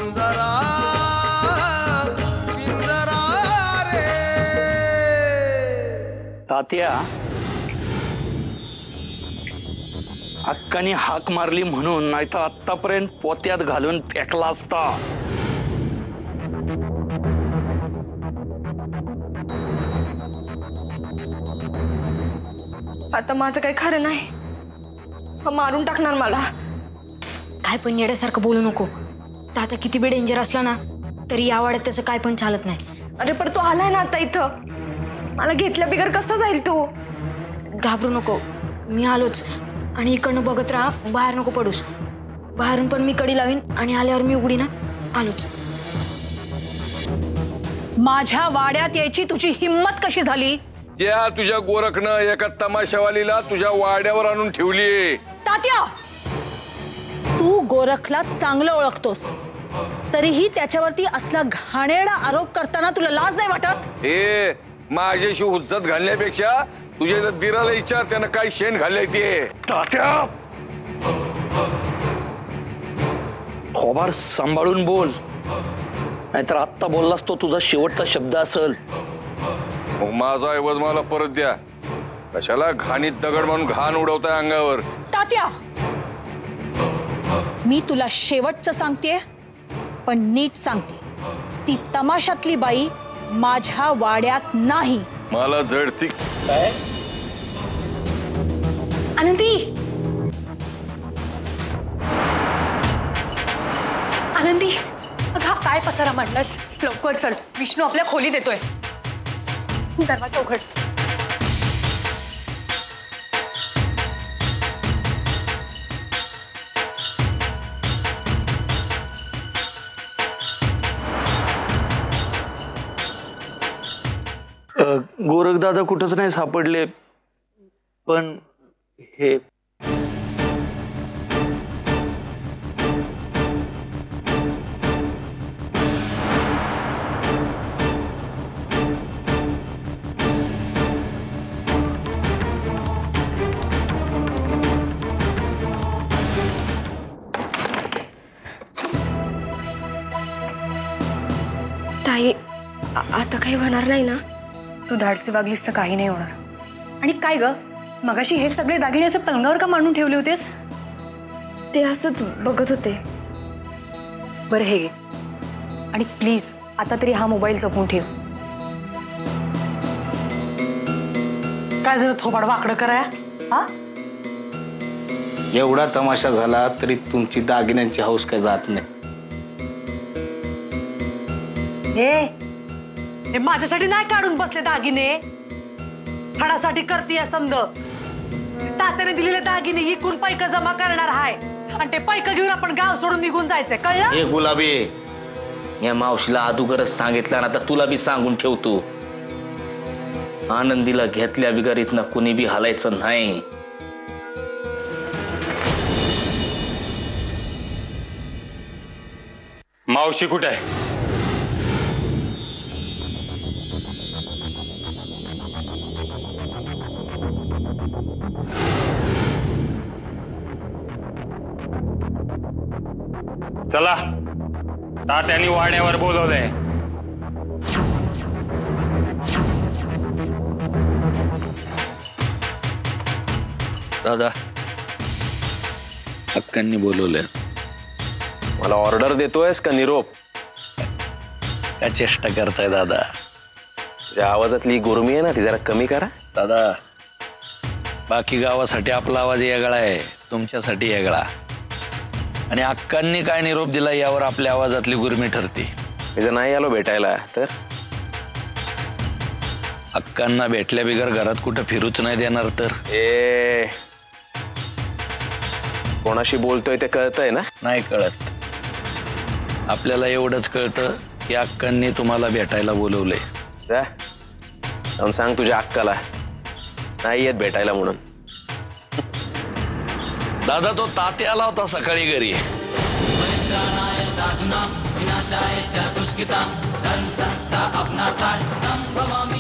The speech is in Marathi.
सुंदरा सुंदरा रे तात्या, अक्कानी हाक मारली म्हणून, नाहीतर आतापर्यंत पोत्यात घालून फेकला असता. आता माझं काही खरं नाही. हा मारून टाकणार मला. काय पण येड्यासारखं बोलू नको. तात्या किती बी डेंजर असला ना तरी या वाड्यात त्याचं काय पण चालत नाही. अरे पण तो आलाय ना आता इथं. मला घेतल्या बिगर कसा जाईल तो. घाबरू नको, मी आलोच. आणि इकडनं बघत राहा, बाहेर नको पडूस. बाहेरून पण मी कडी लावीन आणि आल्यावर मी उघडी ना आलोच. माझ्या वाड्यात यायची तुझी हिम्मत कशी झाली? त्या तुझ्या गोरखनं एका तमाशावालीला तुझ्या वाड्यावर आणून ठेवली. तात्या, तू गोरखला चांगलं ओळखतोस, तरीही त्याच्यावरती असला घाणेरडा आरोप करताना तुला लाज नाही वाटत? हे माझ्याशी हुज्जत घालण्यापेक्षा तुझ्या दिराला विचार, त्यानं काय शेण घालले ते. तात्या, थोबार सांभाळून बोल, नाहीतर आत्ता बोललास तो तुझा शेवटचा शब्द असेल. मग माझा ऐवज मला परत द्या. कशाला घाणीत दगड म्हणून घाण उडवताय अंगावर? तात्या, मी तुला शेवटचं सांगतेय, पण नीट सांगते. ती तमाशातली बाई माझ्या वाड्यात नाही. मला जडती. आनंदी, आनंदी, अगं काय पसारा मांडलास? लवकर चल, विष्णू आपल्या खोलीत येतोय. दरवाजा उघड. गोरखदादा कुठंच नाही सापडले, पण हे ताई, आता काही होणार नाही ना? तू धाडसी वागलीस तर काही नाही होणार. आणि काय ग, मगाशी हे सगळे दागिने असं पलंगावर का मांडून ठेवले होतेस? ते असंच बघत होते. बरं हे घे, आणि प्लीज आता तरी हा मोबाईल जपून ठेव. काय झालं थोबाड वाकडं कराया? हा, एवढा तमाशा झाला तरी तुमची दागिन्यांची हौस काय जात नाही. हे माझ्यासाठी नाही काढून बसले दागिने, फडासाठी करतीये समज. तात्याने दिलेले दागिने इकून पैक जमा करणार हाय, आणि ते पैक घेऊन आपण गाव सोडून निघून जायचंय, कळलं? हे गुलाबी, या मावशीला अदुगरच सांगितलं ना, आता तुला बी सांगून ठेवतो. आनंदीला घेतल्या बिगारीतनं कुणी बी हालायचं नाही. मावशी कुठे आहे? चला, तात्यानी वाड्यावर बोलवलंय. दादा, अक्कांनी बोलवलंय. मला ऑर्डर देतोयस का निरोप? काय चेष्टा करताय दादा? तुझ्या आवाजातली गुरमी आहे ना, ती जरा कमी करा. दादा, बाकी गावासाठी आपला आवाज वेगळा आहे, तुमच्यासाठी वेगळा. आणि अक्कांनी काय निरोप दिला यावर आपल्या आवाजातली गुरमी ठरते. मी जर नाही आलो भेटायला तर अक्कांना भेटल्या बिगर घरात कुठं फिरूच नाही देणार. तर कोणाशी बोलतोय ते कळतंय ना? नाही कळत. आपल्याला एवढंच कळतं की अक्कांनी तुम्हाला भेटायला बोलवलंय. जाऊन सांग तुझ्या अक्काला नाही येत भेटायला म्हणून. दादा, तो तात्या आला होता सकाळी घरी. विनाशाय च दुष्कृतां तन्त्रस्ता अपनार्थाय संभवामि